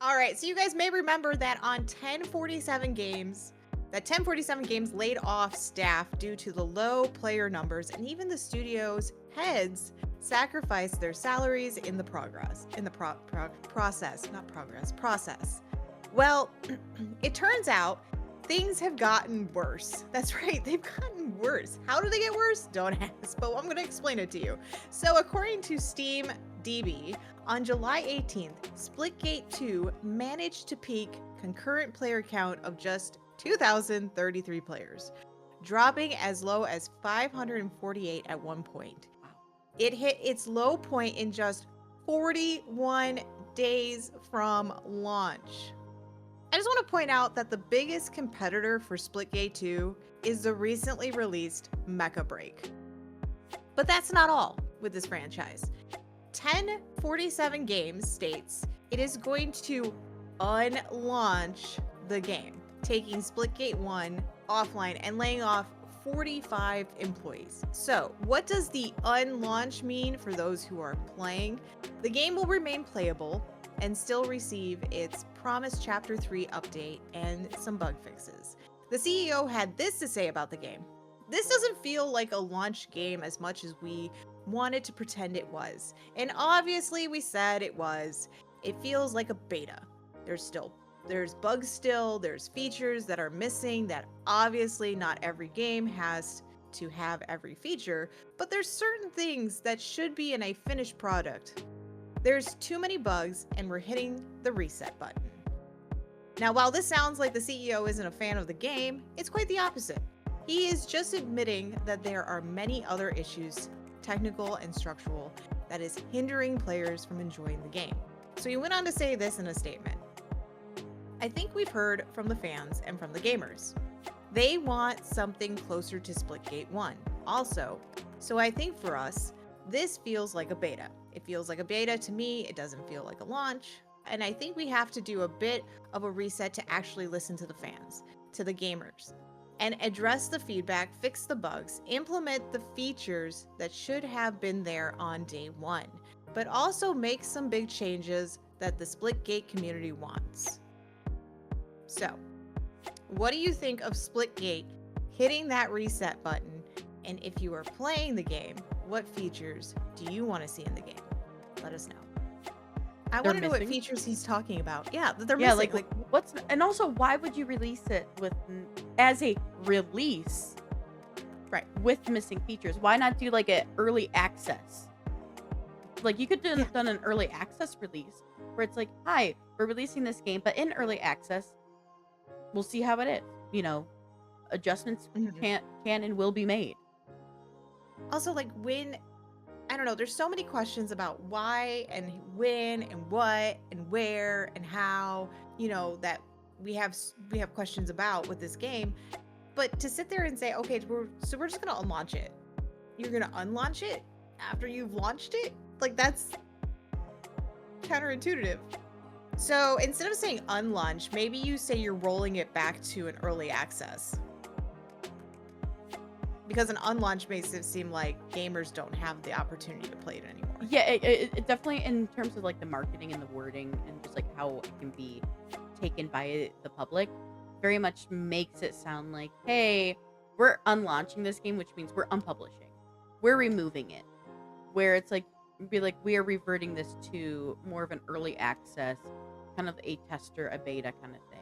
All right, so you guys may remember that on 1047 Games laid off staff due to the low player numbers, and even the studio's heads sacrificed their salaries in the process. Well, it turns out things have gotten worse. That's right, they've gotten worse. How do they get worse? Don't ask, but I'm going to explain it to you. So, according to Steam DB, on July 18th, Splitgate 2 managed to peak concurrent player count of just 2,033 players, dropping as low as 548 at one point. It hit its low point in just 41 days from launch. I just want to point out that the biggest competitor for Splitgate 2 is the recently released Mecha Break. But that's not all with this franchise. 1047 Games states it is going to unlaunch the game, taking Splitgate 1 offline and laying off 45 employees. So, what does the unlaunch mean for those who are playing? The game will remain playable and still receive its promised Chapter 3 update and some bug fixes. The CEO had this to say about the game. This doesn't feel like a launch game as much as we wanted to pretend it was. And obviously we said it was. It feels like a beta. There's bugs still, there's features that are missing that obviously not every game has to have every feature, but there's certain things that should be in a finished product. There's too many bugs and we're hitting the reset button. Now, while this sounds like the CEO isn't a fan of the game, it's quite the opposite. He is just admitting that there are many other issues, technical and structural, that is hindering players from enjoying the game. So he went on to say this in a statement. I think we've heard from the fans and from the gamers. They want something closer to Splitgate 1 also. So I think for us, this feels like a beta. It feels like a beta to me. It doesn't feel like a launch. And I think we have to do a bit of a reset to actually listen to the fans, to the gamers, and address the feedback, fix the bugs, implement the features that should have been there on day one, but also make some big changes that the Splitgate community wants. So, what do you think of Splitgate hitting that reset button? And if you are playing the game, what features do you want to see in the game? Let us know. I want to know what features he's talking about. Yeah, that they're missing. Like what's, and also why would you release it with as a release, right, with missing features? Why not do like an early access? Like you could have done an early access release where it's like, hi, we're releasing this game, but in early access, we'll see how it is. You know, adjustments can and will be made. Also, like when, I don't know, there's so many questions about why and when and what and where and how, you know, that we have questions about with this game. But to sit there and say, okay, we're just going to unlaunch it. You're going to unlaunch it after you've launched it? Like, that's counterintuitive. So instead of saying unlaunch, maybe you say you're rolling it back to an early access. Because an unlaunch makes it seem like gamers don't have the opportunity to play it anymore. Yeah, it definitely, in terms of like the marketing and the wording and just like how it can be taken by the public, very much makes it sound like, hey, we're unlaunching this game, which means we're unpublishing. We're removing it. Where it's like, be like, we are reverting this to more of an early access, kind of a tester, a beta kind of thing.